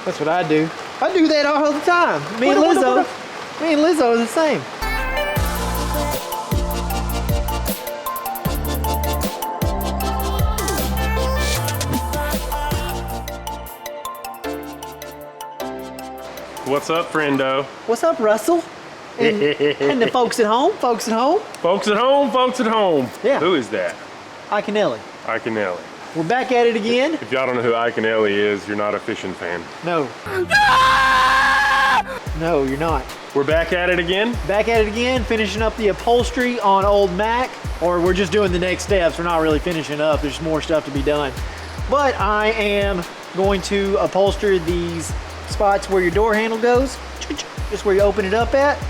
That's what I do. I do that all the time. Me and Lizzo are the same. What's up, friendo? What's up, Russell? And the folks at home, Folks at home, folks at home. Yeah. Who is that? Ike and Ellie. Ike and Ellie. We're back at it again. If y'all don't know who Ike and Ellie is, you're not a fishing fan. No. No, you're not. We're back at it again? Back at it again, finishing up the upholstery on old Mac, or we're just doing the next steps. We're not really finishing up. There's more stuff to be done. But I am going to upholster these spots where your door handle goes, just where you open it up at.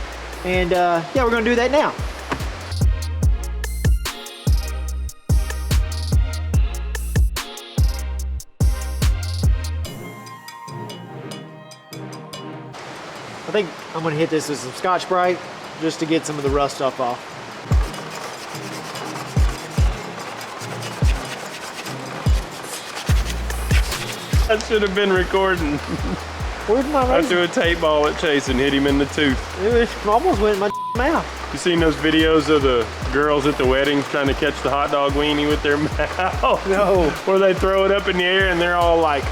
And yeah, we're gonna do that now. I think I'm gonna hit this with some Scotch-Brite just to get some of the rust stuff off. I should have been recording. Where's my razor? I threw a tape ball at Chase and hit him in the tooth. It almost went in my mouth. You seen those videos of the girls at the weddings trying to catch the hot dog weenie with their mouth? No. Where they throw it up in the air and they're all like...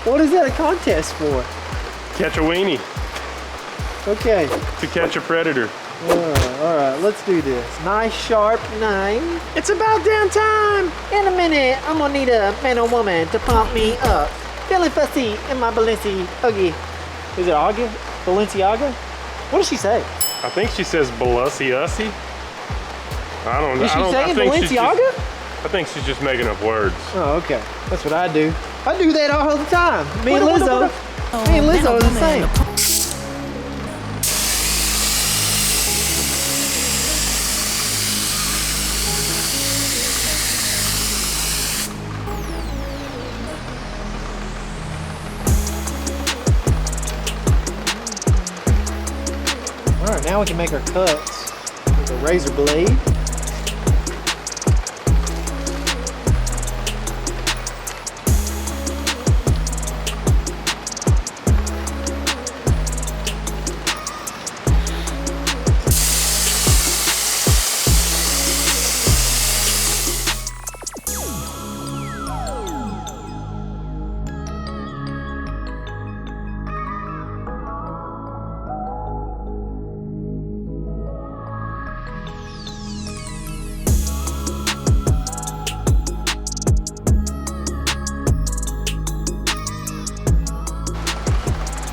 What is that a contest for? Catch a weenie. Okay. To catch a predator. All right, let's do this. Nice sharp knife. It's about damn time. In a minute, I'm gonna need a man or woman to pump me up. Feeling fussy in my Balenciaga. Is it Aga? Balenciaga? What does she say? I think she says Balussy-ussy. I don't know. Is she saying Balenciaga? I think she's just making up words. Oh, okay. That's what I do. I do that all the time. Me and Lizzo are the same. All right, now we can make our cuts with a razor blade.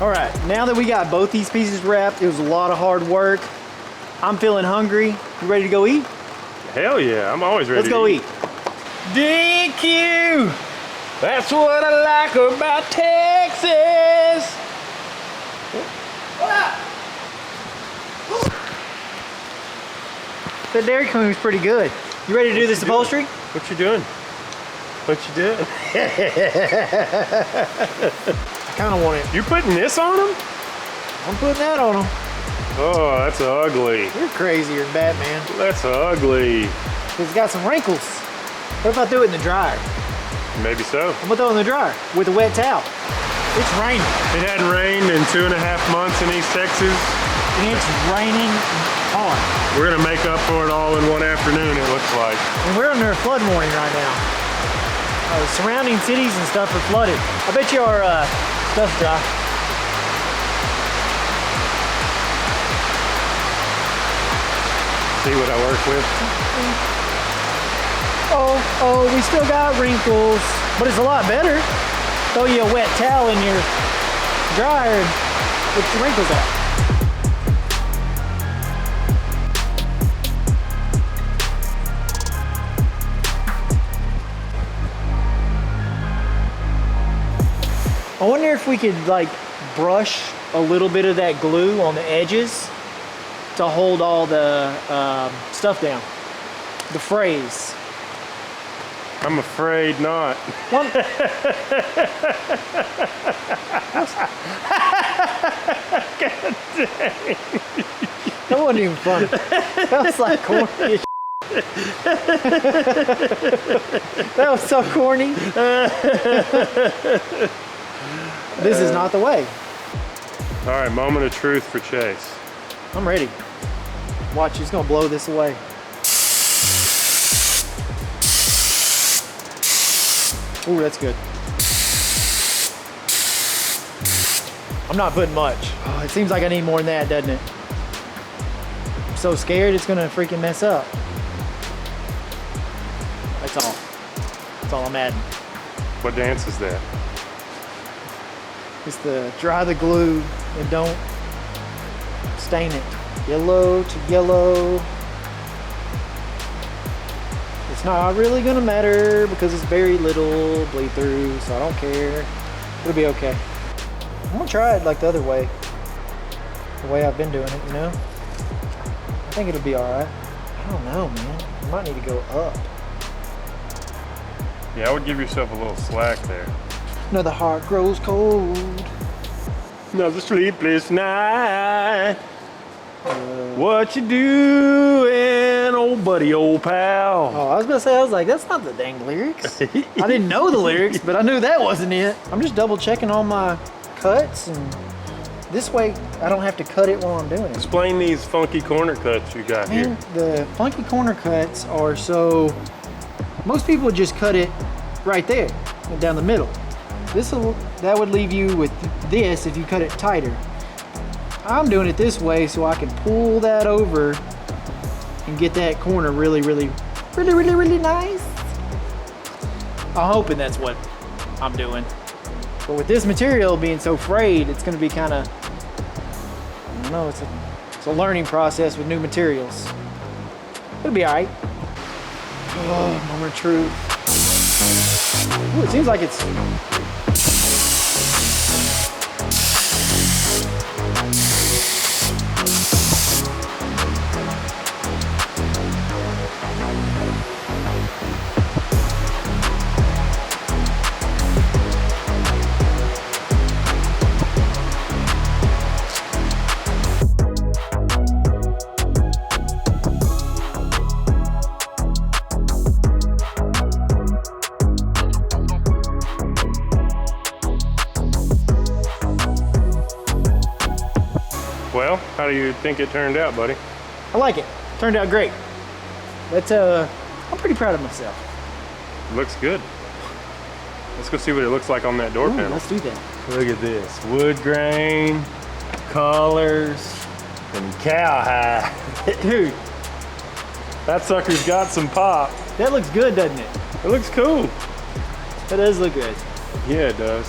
All right, now that we got both these pieces wrapped, it was a lot of hard work. I'm feeling hungry. You ready to go eat? Hell yeah, I'm always ready Let's go eat. DQ! That's what I like about Texas! The Dairy Queen was pretty good. You ready to do this upholstery? What you doing? What you doing? I kind of want it. You putting this on them? I'm putting that on them. Oh, that's ugly. You're crazier than Batman. That's ugly. It's got some wrinkles. What if I threw it in the dryer? Maybe so. I'm gonna throw it in the dryer with a wet towel. It's raining. It hadn't rained in 2.5 months in East Texas. And it's raining hard. We're gonna make up for it all in one afternoon, it looks like. And we're under a flood warning right now. Surrounding cities and stuff are flooded. I bet you our stuff's dry. See what I work with? Oh, we still got wrinkles. But it's a lot better. Throw you a wet towel in your dryer and get your wrinkles out. I wonder if we could like brush a little bit of that glue on the edges to hold all the stuff down. The phrase. I'm afraid not. God dang. That wasn't even funny. That was like corny as shit. That was so corny. This is not the way. All right, moment of truth for Chase. I'm ready. Watch, he's gonna blow this away. Ooh, that's good. I'm not putting much. Oh, it seems like I need more than that, doesn't it? I'm so scared it's gonna freaking mess up. That's all. That's all I'm adding. What dance is that? It's the dry the glue and don't stain it. Yellow to yellow. It's not really gonna matter because it's very little bleed through, so I don't care. It'll be okay. I'm gonna try it like the other way. The way I've been doing it, you know? I think it'll be alright. I don't know, man. I might need to go up. Yeah, I would give yourself a little slack there. Another heart grows cold. Another sleepless night. What you doing, old buddy, old pal? Oh, I was gonna say, I was like, that's not the dang lyrics. I didn't know the lyrics, but I knew that wasn't it. I'm just double checking all my cuts, and this way I don't have to cut it while I'm doing it. Explain these funky corner cuts you got Man, here. the funky corner cuts are so, most people just cut it right there, down the middle. That would leave you with this if you cut it tighter. I'm doing it this way so I can pull that over and get that corner really nice. I'm hoping that's what I'm doing. But with this material being so frayed, it's gonna be kind of, I don't know, it's a learning process with new materials. It'll be all right. Oh, moment of truth. Ooh, it seems like it's, Well, how do you think it turned out, buddy? I like it. Turned out great. That's I'm pretty proud of myself. Looks good. Let's go see what it looks like on that door Ooh, panel. let's do that. Look at this. Wood grain, colors, and cowhide. Dude, That sucker's got some pop. that looks good, doesn't it? It looks cool. That does look good. Yeah, it does.